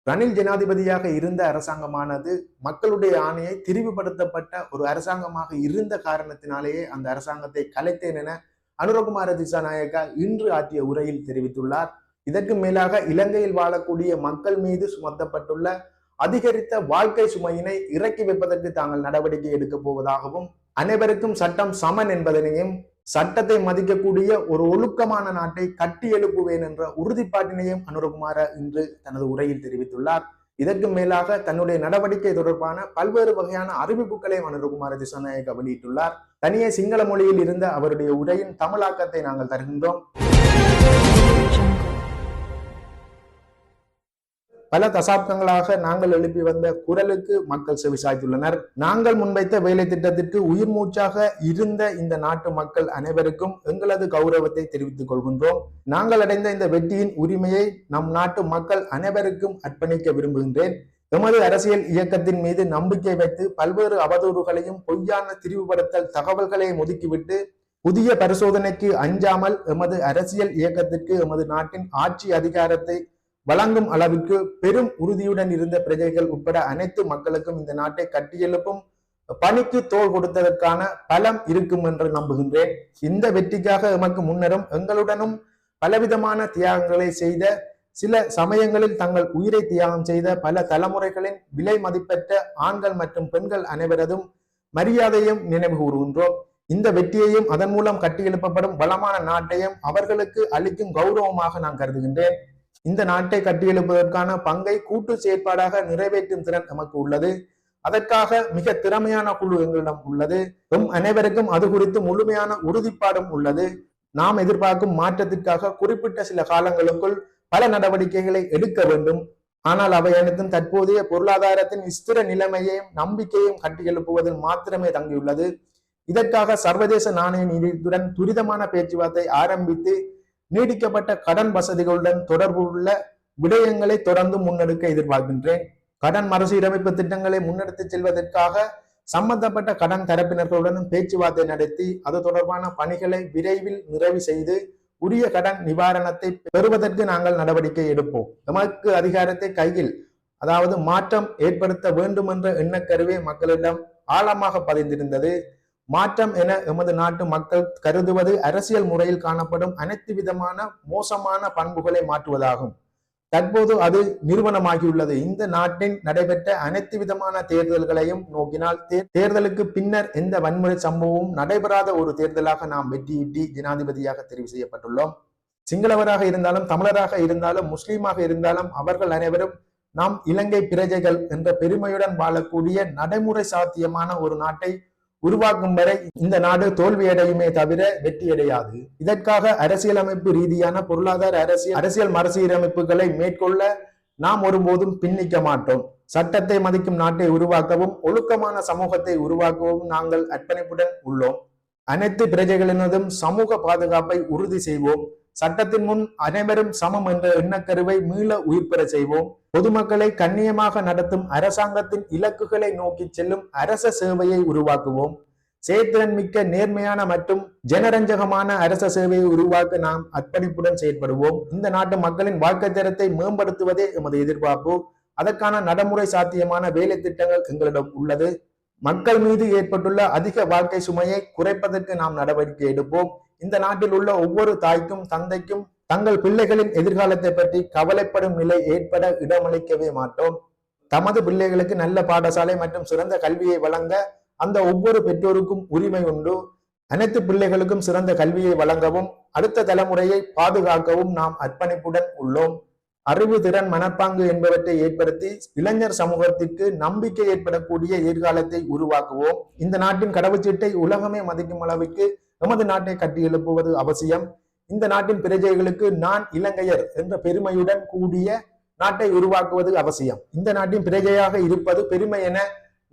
ரணில் ஜனாதிபதியாக இருந்த அரசாங்கமானது மக்களுடைய ஆணையை திரிவுபடுத்தப்பட்ட ஒரு அரசாங்கமாக இருந்த காரணத்தினாலேயே அந்த அரசாங்கத்தை கலைத்தேன் என அனுரகுமார திசாநாயக்கா இன்று ஆற்றிய உரையில் தெரிவித்துள்ளார். இதற்கு மேலாக இலங்கையில் வாழக்கூடிய மக்கள் மீது சுமத்தப்பட்டுள்ள அதிகரித்த வாழ்க்கை சுமையினை இறக்கி வைப்பதற்கு தாங்கள் நடவடிக்கை எடுக்கப் போவதாகவும், அனைவருக்கும் சட்டம் சமன் என்பதனையும், சட்டத்தை மதிக்கக்கூடிய ஒரு ஒழுக்கமான நாட்டை கட்டி எழுப்புவேன் என்ற உறுதிப்பாட்டினையும் அனுரகுமார இன்று தனது உரையில் தெரிவித்துள்ளார். இதற்கு மேலாக தன்னுடைய நடவடிக்கை தொடர்பான பல்வேறு வகையான அறிவிப்புகளையும் அனுரகுமார திசாநாயக்கா வெளியிட்டுள்ளார். தனியே சிங்கள மொழியில் இருந்த அவருடைய உரையின் தமிழாக்கத்தை நாங்கள் தருகின்றோம். பல தசாப்தங்களாக நாங்கள் எழுப்பி வந்த குரலுக்கு மக்கள் செவிசாய்த்துள்ளனர். நாங்கள் முன்வைத்த வேலை திட்டத்திற்கு உயிர் மூச்சாக இருந்த இந்த நாட்டு மக்கள் அனைவருக்கும் எங்களது கௌரவத்தை தெரிவித்துக் கொள்கின்றோம். நாங்கள் அடைந்த இந்த வெற்றியின் உரிமையை நம் நாட்டு மக்கள் அனைவருக்கும் அர்ப்பணிக்க விரும்புகின்றேன். எமது அரசியல் இயக்கத்தின் மீது நம்பிக்கை வைத்து பல்வேறு அவதூறுகளையும் பொய்யான திரிவுபடுத்தல் தகவல்களையும் ஒதுக்கிவிட்டு புதிய பரிசோதனைக்கு அஞ்சாமல் எமது அரசியல் இயக்கத்திற்கு எமது நாட்டின் ஆட்சி அதிகாரத்தை வழங்கும் அளவுக்கு பெரும் உறுதியுடன் இருந்த பிரஜைகள் உட்பட அனைத்து மக்களுக்கும் இந்த நாட்டை கட்டியெழுப்பும் பணிக்கு தோள் கொடுத்ததற்கான பலம் இருக்கும் என்று நம்புகின்றேன். இந்த வெற்றிக்காக எமக்கு முன்னரும் எங்களுடனும் பலவிதமான தியாகங்களை செய்த, சில சமயங்களில் தங்கள் உயிரை தியாகம் செய்த பல தலைமுறைகளின் விலை மதிப்பற்ற ஆண்கள் மற்றும் பெண்கள் அனைவரதும் மரியாதையும் நினைவு கூறுகின்றோம். இந்த வெற்றியையும் அதன் மூலம் கட்டியெழுப்பப்படும் வளமான நாட்டையும் அவர்களுக்கு அளிக்கும் கௌரவமாக நான் கருதுகின்றேன். இந்த நாட்டை கட்டியெழுப்பதற்கான பங்கை கூட்டு செயற்பாடாக நிறைவேற்றும் திறன் நமக்கு உள்ளது. அதற்காக மிக திறமையான குழு எங்களிடம் உள்ளது. அனைவருக்கும் அது குறித்து முழுமையான உறுதிப்பாடும் உள்ளது. நாம் எதிர்பார்க்கும் மாற்றத்திற்காக குறிப்பிட்ட சில காலங்களுக்குள் பல நடவடிக்கைகளை எடுக்க வேண்டும். ஆனால் அவை அனைத்தும் தற்போதைய பொருளாதாரத்தின் ஸ்திர நிலைமையையும் நம்பிக்கையும் கட்டியெழுப்புவதில் மாத்திரமே தங்கியுள்ளது. இதற்காக சர்வதேச நாணய நிதியத்துடன் துரிதமான பேச்சுவார்த்தை ஆரம்பித்து நீடிக்கப்பட்ட கடன் வசதிகளுடன் தொடர்புள்ள விடயங்களை தொடர்ந்து முன்னெடுக்க எதிர்பார்க்கின்றேன். கடன் மறுசீரமைப்பு திட்டங்களை முன்னெடுத்து செல்வதற்காக சம்பந்தப்பட்ட கடன் தரப்பினர்களுடன் பேச்சுவார்த்தை நடத்தி அது தொடர்பான பணிகளை விரைவில் நிறைவு செய்து உரிய கடன் நிவாரணத்தை பெறுவதற்கு நாங்கள் நடவடிக்கை எடுப்போம். நமக்கு அதிகாரத்தை கையில், அதாவது மாற்றம் ஏற்படுத்த வேண்டும் என்ற எண்ணக்கருவே மக்களிடம் ஆழமாக பதிந்திருந்தது. மாற்றம் என எமது நாட்டு மக்கள் கருதுவது அரசியல் முறையில் காணப்படும் அனைத்து விதமான மோசமான பண்புகளை மாற்றுவதாகும். தற்போது அது நிறுவனமாகியுள்ளது. இந்த நாட்டின் நடைபெற்ற அனைத்து விதமான தேர்தல்களையும் நோக்கினால் தேர்தலுக்கு பின்னர் எந்த வன்முறை சம்பவமும் நடைபெறாத ஒரு தேர்தலாக நாம் வெற்றியீட்டி ஜனாதிபதியாக தெரிவு செய்யப்பட்டுள்ளோம். சிங்களவராக இருந்தாலும், தமிழராக இருந்தாலும், முஸ்லீமாக இருந்தாலும் அவர்கள் அனைவரும் நாம் இலங்கை பிரஜைகள் என்ற பெருமையுடன் வாழக்கூடிய நடைமுறை சாத்தியமான ஒரு நாட்டை உருவாக்கும் வரை இந்த நாடு தோல்வியடையுமே தவிர வெற்றியடையாது. இதற்காக அரசியலமைப்பு ரீதியான பொருளாதார அரசியல் மறுசீரமைப்புகளை மேற்கொள்ள நாம் ஒருபோதும் பின்னிக்க மாட்டோம். சட்டத்தை மதிக்கும் நாட்டை உருவாக்கவும் ஒழுக்கமான சமூகத்தை உருவாக்கவும் நாங்கள் அர்ப்பணிப்புடன் உள்ளோம். அனைத்து பிரஜைகளினதும் சமூக பாதுகாப்பை உறுதி செய்வோம். சட்டத்தின் முன் அனைவரும் சமம் என்ற எண்ணக்கருவை மீள உயிர்பெற செய்வோம். பொதுமக்களை கண்ணியமாக நடத்தும் அரசாங்கத்தின் இலக்குகளை நோக்கி செல்லும் அரச சேவையை உருவாக்குவோம். செயற்திறன் மிக்க, நேர்மையான மற்றும் ஜனரஞ்சகமான அரச சேவையை உருவாக்க நாம் அர்ப்பணிப்புடன் செயற்படுவோம். இந்த நாட்டு மக்களின் வாழ்க்கை தரத்தை மேம்படுத்துவதே எமது எதிர்பார்ப்பு. அதற்கான நடைமுறை சாத்தியமான வேலை திட்டங்கள் எங்களிடம் உள்ளது. மக்கள் மீது ஏற்பட்டுள்ள அதிக வாழ்க்கை சுமையை குறைப்பதற்கு நாம் நடவடிக்கை எடுப்போம். இந்த நாட்டில் உள்ள ஒவ்வொரு தாய்க்கும் தந்தைக்கும் தங்கள் பிள்ளைகளின் எதிர்காலத்தை பற்றி கவலைப்படும் நிலை ஏற்பட இடமளிக்கவே மாட்டோம். தமது பிள்ளைகளுக்கு நல்ல பாடசாலை மற்றும் சிறந்த கல்வியை வழங்க அந்த ஒவ்வொரு பெற்றோருக்கும் உரிமை உண்டு. அனைத்து பிள்ளைகளுக்கும் சிறந்த கல்வியை வழங்கவும் அடுத்த தலைமுறையை பாதுகாக்கவும் நாம் அர்ப்பணிப்புடன் உள்ளோம். அறிவு, திறன், மனப்பாங்கு என்பவற்றை ஏற்படுத்தி இளைஞர் சமூகத்திற்கு நம்பிக்கை ஏற்படக்கூடிய எதிர்காலத்தை உருவாக்குவோம். இந்த நாட்டின் கடவுச்சீட்டை உலகமே மதிக்கும் அளவுக்கு எமது நாட்டை கட்டி எழுப்புவது அவசியம். இந்த நாட்டின் பிரஜைகளுக்கு நான் இலங்கையர் என்ற பெருமையுடன் கூடிய நாட்டை உருவாக்குவது அவசியம். இந்த நாட்டின் பிரஜையாக இருப்பது பெருமை என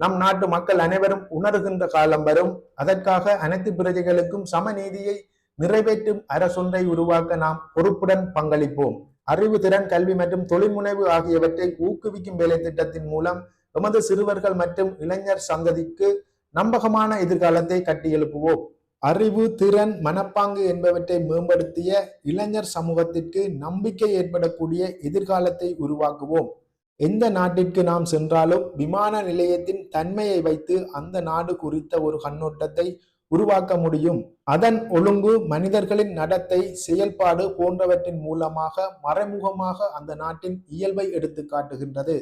நம் நாட்டு மக்கள் அனைவரும் உணர்கின்ற காலம் வரும். அதற்காக அனைத்து பிரஜைகளுக்கும் சமநீதியை நிறைவேற்றும் அரசொன்றை உருவாக்க நாம் பொறுப்புடன் பங்களிப்போம். அறிவு, திறன், கல்வி மற்றும் தொழில்முனைவு ஆகியவற்றை ஊக்குவிக்கும் வேலை திட்டத்தின் மூலம் எமது சிறுவர்கள் மற்றும் இளைஞர் சந்ததிக்கு நம்பகமான எதிர்காலத்தை கட்டி எழுப்புவோம். அறிவு, திறன், மனப்பாங்கு என்பவற்றை மேம்படுத்திய இளைஞர் சமூகத்திற்கு நம்பிக்கை ஏற்படக்கூடிய எதிர்காலத்தை உருவாக்குவோம். எந்த நாட்டிற்கு நாம் சென்றாலும் விமான நிலையத்தின் தன்மையை வைத்து அந்த நாடு குறித்த ஒரு கண்ணோட்டத்தை உருவாக்க முடியும். அதன் ஒழுங்கு, மனிதர்களின் நடத்தை, செயல்பாடு போன்றவற்றின் மூலமாக மறைமுகமாக அந்த நாட்டின் இயல்பை எடுத்து காட்டுகின்றது.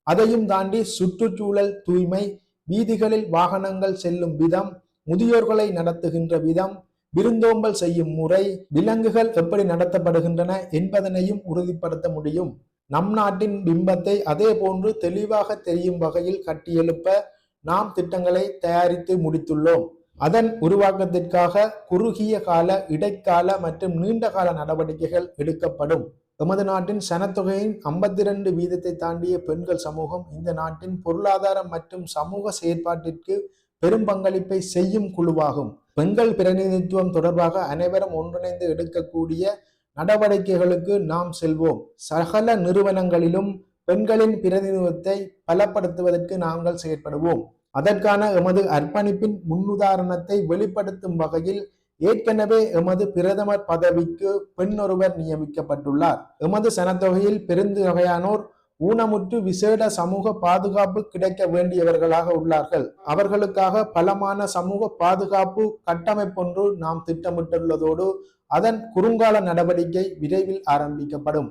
அதையும் தாண்டி சுற்றுச்சூழல் தூய்மை, வீதிகளில் வாகனங்கள் செல்லும் விதம், முதியோர்களை நடத்துகின்ற விதம், விருந்தோம்பல் செய்யும் முறை, விலங்குகள் எப்படி நடத்தப்படுகின்றன என்பதனையும் உறுதிப்படுத்த முடியும். நம் நாட்டின் பிம்பத்தை அதே போன்று தெளிவாக தெரியும் வகையில் கட்டியெழுப்ப நாம் திட்டங்களை தயாரித்து முடித்துள்ளோம். அதன் உருவாக்கத்திற்காக குறுகிய கால, இடைக்கால மற்றும் நீண்ட கால நடவடிக்கைகள் எடுக்கப்படும். எமது நாட்டின் சனத்தொகையின் 52% தாண்டிய பெண்கள் சமூகம் இந்த நாட்டின் பொருளாதார மற்றும் சமூக செயற்பாட்டிற்கு பெரும் பங்களிப்பை செய்யும் குழுவாகும். பெண்கள் பிரதிநிதித்துவம் தொடர்பாக அனைவரும் ஒன்றிணைந்து எடுக்கக்கூடிய நடவடிக்கைகளுக்கு நாம் செல்வோம். சகல நிறுவனங்களிலும் பெண்களின் பிரதிநிதித்துவத்தை பலப்படுத்துவதற்கு நாங்கள் செயற்படுவோம். அதற்கான எமது அர்ப்பணிப்பின் முன்னுதாரணத்தை வெளிப்படுத்தும் வகையில் ஏற்கனவே எமது பிரதமர் பதவிக்கு பெண் ஒருவர் நியமிக்கப்பட்டுள்ளார். எமது சனத்தொகையில் பெருந்தொகையானோர் ஊனமுற்று விசேட சமூக பாதுகாப்பு கிடைக்க வேண்டியவர்களாக உள்ளார்கள். அவர்களுக்காக பலமான சமூக பாதுகாப்பு கட்டமைப்பொன்று நாம் திட்டமிட்டுள்ளதோடு அதன் குறுங்கால நடவடிக்கை விரைவில் ஆரம்பிக்கப்படும்.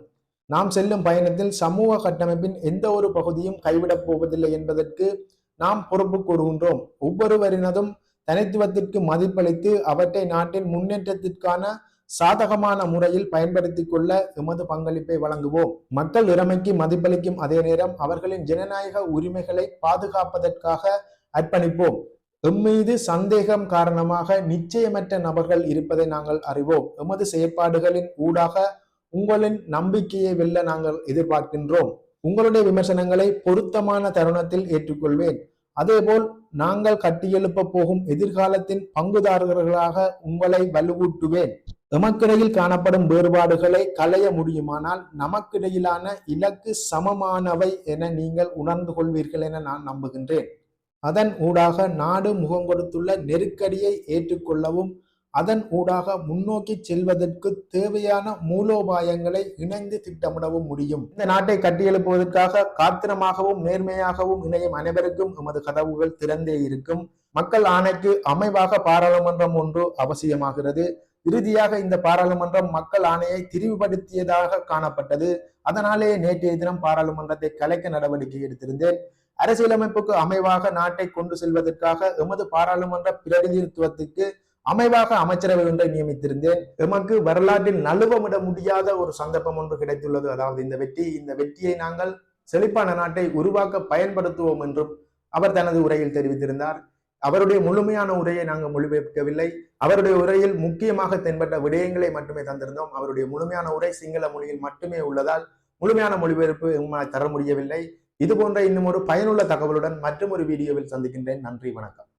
நாம் செல்லும் பயணத்தில் சமூக கட்டமைப்பின் எந்த ஒரு பகுதியும் கைவிடப் போவதில்லை என்பதற்கு நாம் பொறுப்பு கூறுகின்றோம். ஒவ்வொருவரினதும் தனித்துவத்திற்கு மதிப்பளித்து அவற்றை நாட்டின் முன்னேற்றத்திற்கான சாதகமான முறையில் பயன்படுத்தி கொள்ள எமது பங்களிப்பை வழங்குவோம். மக்கள் இறைமைக்கு மதிப்பளிக்கும் அதே நேரம் அவர்களின் ஜனநாயக உரிமைகளை பாதுகாப்பதற்காக அர்ப்பணிப்போம். எம்மீது சந்தேகம் காரணமாக நிச்சயமற்ற நபர்கள் இருப்பதை நாங்கள் அறிவோம். எமது செயற்பாடுகளின் ஊடாக உங்களின் நம்பிக்கையை வெல்ல நாங்கள் எதிர்பார்க்கின்றோம். உங்களுடைய விமர்சனங்களை பொருத்தமான தருணத்தில் ஏற்றுக்கொள்வேன். அதேபோல் நாங்கள் கட்டியெழுப்ப போகும் எதிர்காலத்தின் பங்குதாரர்களாக உங்களை வலுவூட்டுவேன். எமக்கிடையில் காணப்படும் வேறுபாடுகளை களைய முடியுமானால் நமக்கிடையிலான இலக்கு சமமானவை என நீங்கள் உணர்ந்து கொள்வீர்கள் என நான் நம்புகின்றேன். அதன் ஊடாக நாடு முகம் கொடுத்துள்ள நெருக்கடியை ஏற்றுக்கொள்ளவும் அதன் ஊடாக முன்னோக்கி செல்வதற்கு தேவையான மூலோபாயங்களை இணைந்து திட்டமிடவும் முடியும். இந்த நாட்டை கட்டியெழுப்புவதற்காக காத்திரமாகவும் நேர்மையாகவும் இணையும் அனைவருக்கும் எமது கதவுகள் திறந்தே இருக்கும். மக்கள் ஆணைக்கு அமைவாக பாராளுமன்றம் ஒன்று அவசியமாகிறது. இறுதியாக இந்த பாராளுமன்றம் மக்கள் ஆணையை திரிவுபடுத்தியதாக காணப்பட்டது. அதனாலேயே நேற்றைய தினம் பாராளுமன்றத்தை கலைக்க நடவடிக்கை எடுத்திருந்தேன். அரசியலமைப்புக்கு அமைவாக நாட்டை கொண்டு செல்வதற்காக எமது பாராளுமன்ற பிரதிநிதித்துவத்துக்கு அமைவாக அமைச்சரவை ஒன்றை நியமித்திருந்தேன். எமக்கு வரலாற்றில் நழுவமிட முடியாத ஒரு சந்தர்ப்பம் ஒன்று கிடைத்துள்ளது. அதாவது இந்த வெற்றியை நாங்கள் செழிப்பான நாட்டை உருவாக்க பயன்படுத்துவோம் என்றும் அவர் தனது உரையில் தெரிவித்திருந்தார். அவருடைய முழுமையான உரையை நாங்கள் மொழிபெயர்க்கவில்லை. அவருடைய உரையில் முக்கியமாக தென்பட்ட விடயங்களை மட்டுமே தந்திருந்தோம். அவருடைய முழுமையான உரை சிங்கள மொழியில் மட்டுமே உள்ளதால் முழுமையான மொழிபெயர்ப்பு எங்களால் தர முடியவில்லை. இது போன்ற இன்னும் ஒரு பயனுள்ள தகவலுடன் மற்றும் ஒரு வீடியோவில் சந்திக்கின்றேன். நன்றி, வணக்கம்.